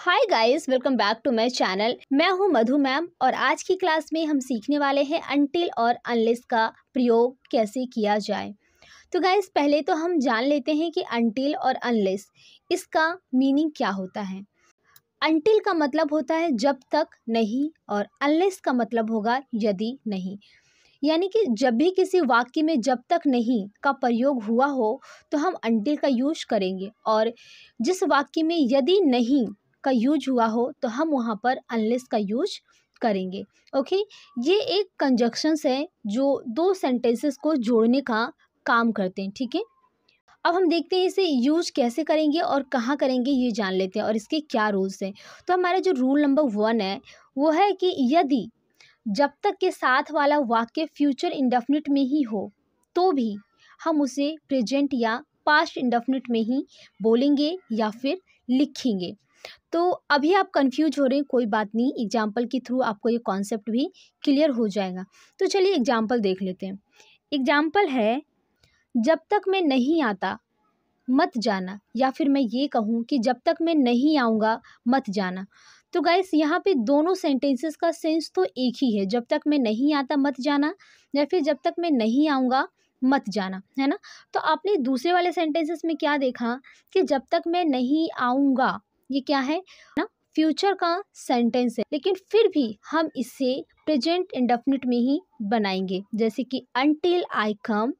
Hi guys, welcome back to my channel. मैं हूं मधु ma'am और आज की क्लास में हम सीखने वाले हैं अनटिल और अनलेस का प्रयोग कैसे किया जाए। तो गाइस, पहले तो हम जान लेते हैं कि अनटिल और अनलेस इसका मीनिंग क्या होता है। अनटिल का मतलब होता है जब तक नहीं और अनलेस का मतलब होगा यदि नहीं। यानी कि जब भी किसी वाक्य में जब तक नहीं का प्रयोग हुआ हो तो हम अनटिल का यूज करेंगे, और जिस वाक्य में यदि नहीं का यूज हुआ हो तो हम वहाँ पर अनलेस का यूज करेंगे। ओके, ये एक कंजक्शंस है जो दो सेंटेंसेस को जोड़ने का काम करते हैं। ठीक है, अब हम देखते हैं इसे यूज कैसे करेंगे और कहाँ करेंगे, ये जान लेते हैं और इसके क्या रूल्स हैं। तो हमारा जो रूल नंबर 1 है वो है कि यदि जब तक के साथ वाला वाक्य फ्यूचर इंडेफिनिट में ही हो तो भी हम उसे प्रेजेंट या पास्ट इंडेफिनिट में ही बोलेंगे या फिर लिखेंगे। तो अभी आप कंफ्यूज हो रहे हैं, कोई बात नहीं, एग्जाम्पल के थ्रू आपको ये कॉन्सेप्ट भी क्लियर हो जाएगा। तो चलिए एग्जाम्पल देख लेते हैं। एग्जाम्पल है, जब तक मैं नहीं आता मत जाना, या फिर मैं ये कहूँ कि जब तक मैं नहीं आऊँगा मत जाना। तो गाइस, यहाँ पे दोनों सेंटेंसेस का सेंस तो एक ही है, जब तक मैं नहीं आता मत जाना या फिर जब तक मैं नहीं आऊँगा मत जाना, है ना। तो आपने दूसरे वाले सेंटेंसेस में क्या देखा कि जब तक मैं नहीं आऊँगा, ये क्या है ना, फ्यूचर का सेंटेंस है, लेकिन फिर भी हम इसे प्रेजेंट इंडेफिनिट में ही बनाएंगे। जैसे कि अनटिल आई कम,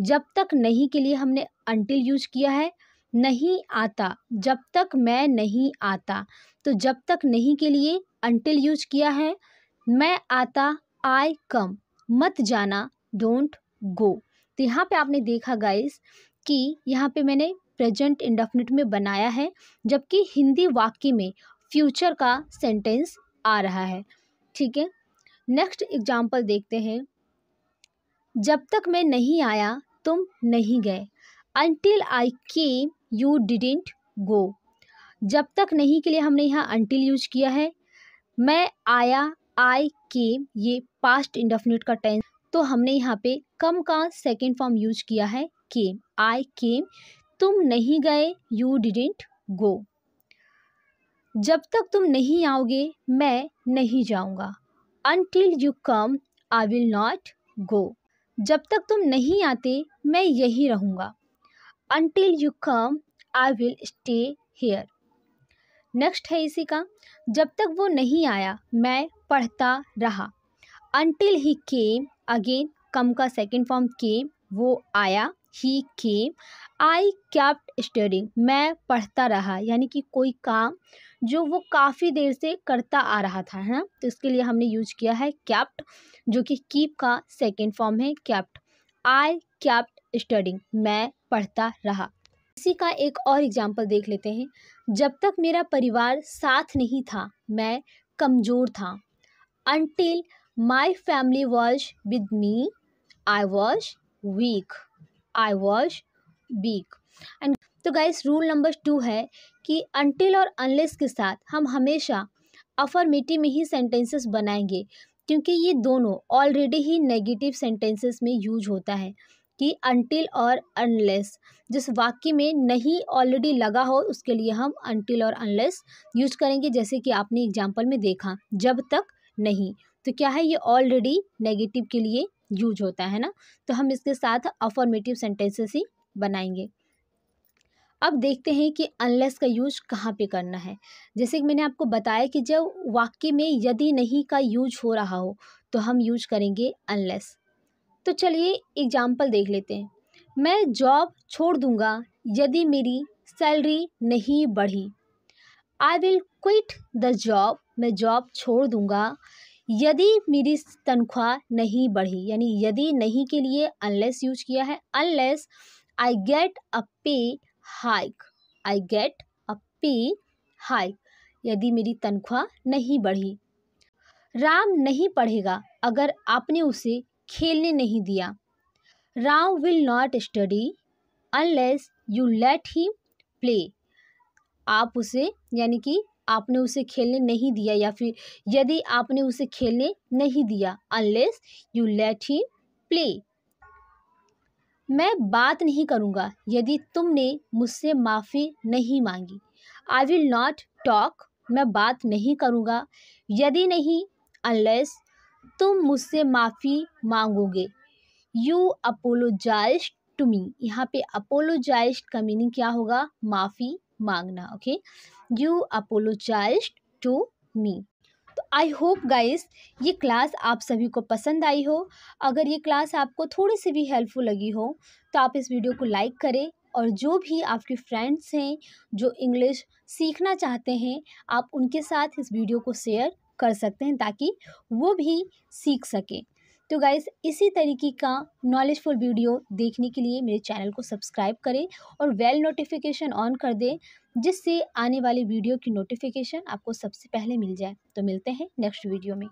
जब तक नहीं के लिए हमने अनटिल यूज किया है। नहीं आता, जब तक मैं नहीं आता, तो जब तक नहीं के लिए अनटिल यूज किया है। मैं आता, आई कम, मत जाना, डोंट गो। तो यहाँ पे आपने देखा गाइस कि यहाँ पे मैंने प्रेजेंट इंडेफिनिट में बनाया है, जबकि हिंदी वाक्य में फ्यूचर का सेंटेंस आ रहा है। ठीक है, नेक्स्ट एग्जाम्पल देखते हैं। जब तक मैं नहीं आया तुम नहीं गए, until I came you didn't go. जब तक नहीं के लिए हमने यहाँ अनटिल यूज किया है। मैं आया, आई केम, ये पास्ट इंडेफिनिट का टेंस, तो हमने यहाँ पे कम का सेकेंड फॉर्म यूज किया है, केम, आई केम। तुम नहीं गए, यू डिडंट गो। जब तक तुम नहीं आओगे मैं नहीं जाऊँगा, until you come I will not go. जब तक तुम नहीं आते मैं यहीं रहूँगा, until you come I will stay here. Next है इसी का, जब तक वो नहीं आया मैं पढ़ता रहा, until he came, again come का सेकेंड फॉर्म केम, वो आया, ही केम, आई केप्ट स्टडिंग, मैं पढ़ता रहा, यानी कि कोई काम जो वो काफ़ी देर से करता आ रहा था, है ना। तो इसके लिए हमने यूज किया है केप्ट, जो कि कीप का सेकेंड फॉर्म है, केप्ट। आई केप्ट स्टडिंग, मैं पढ़ता रहा। इसी का एक और एग्जाम्पल देख लेते हैं। जब तक मेरा परिवार साथ नहीं था मैं कमज़ोर था, until my family was with me I was weak, I was weak. And तो गाइस, रूल नंबर 2 है कि अनटिल और अनलेस के साथ हम हमेशा अफर्मेटिव में ही सेंटेंसेस बनाएंगे, क्योंकि ये दोनों ऑलरेडी ही नेगेटिव सेंटेंसेस में यूज होता है। कि अनटिल और अनलेस, जिस वाक्य में नहीं ऑलरेडी लगा हो उसके लिए हम अनटिल और अनलेस यूज करेंगे। जैसे कि आपने एग्जाम्पल में देखा, जब तक नहीं, तो क्या है, ये ऑलरेडी नेगेटिव के लिए यूज होता है ना। तो हम इसके साथ अफर्मेटिव सेंटेंसेस ही बनाएंगे। अब देखते हैं कि अनलेस का यूज कहाँ पे करना है। जैसे कि मैंने आपको बताया कि जब वाक्य में यदि नहीं का यूज हो रहा हो तो हम यूज करेंगे अनलेस। तो चलिए एग्जाम्पल देख लेते हैं। मैं जॉब छोड़ दूंगा यदि मेरी सैलरी नहीं बढ़ी, I will quit the job, मैं जॉब छोड़ दूंगा यदि मेरी तनख्वाह नहीं बढ़ी। यानी यदि नहीं के लिए अनलेस यूज किया है। अनलेस आई गेट अ पे हाइक, आई गेट अ पे हाइक, यदि मेरी तनख्वाह नहीं बढ़ी। राम नहीं पढ़ेगा अगर आपने उसे खेलने नहीं दिया, Ram will not study unless you let him play. आप उसे, यानी कि आपने उसे खेलने नहीं दिया, या फिर यदि आपने उसे खेलने नहीं दिया, unless you let him play. मैं बात नहीं करूँगा यदि तुमने मुझसे माफ़ी नहीं मांगी, आई विल नॉट टॉक मैं बात नहीं करूँगा, यदि नहीं अनलेस तुम मुझसे माफ़ी मांगोगे। You apologize to me. यहाँ पे अपोलोजाइज का मीनिंग क्या होगा? माफ़ी मांगना। Okay, you apologize to me. तो आई होप गाइस ये क्लास आप सभी को पसंद आई हो। अगर ये क्लास आपको थोड़ी सी भी हेल्पफुल लगी हो तो आप इस वीडियो को लाइक करें, और जो भी आपके फ्रेंड्स हैं जो इंग्लिश सीखना चाहते हैं, आप उनके साथ इस वीडियो को शेयर कर सकते हैं ताकि वो भी सीख सकें। तो गाइस इसी तरीके का नॉलेजफुल वीडियो देखने के लिए मेरे चैनल को सब्सक्राइब करें और बेल नोटिफिकेशन ऑन कर दें, जिससे आने वाली वीडियो की नोटिफिकेशन आपको सबसे पहले मिल जाए। तो मिलते हैं नेक्स्ट वीडियो में।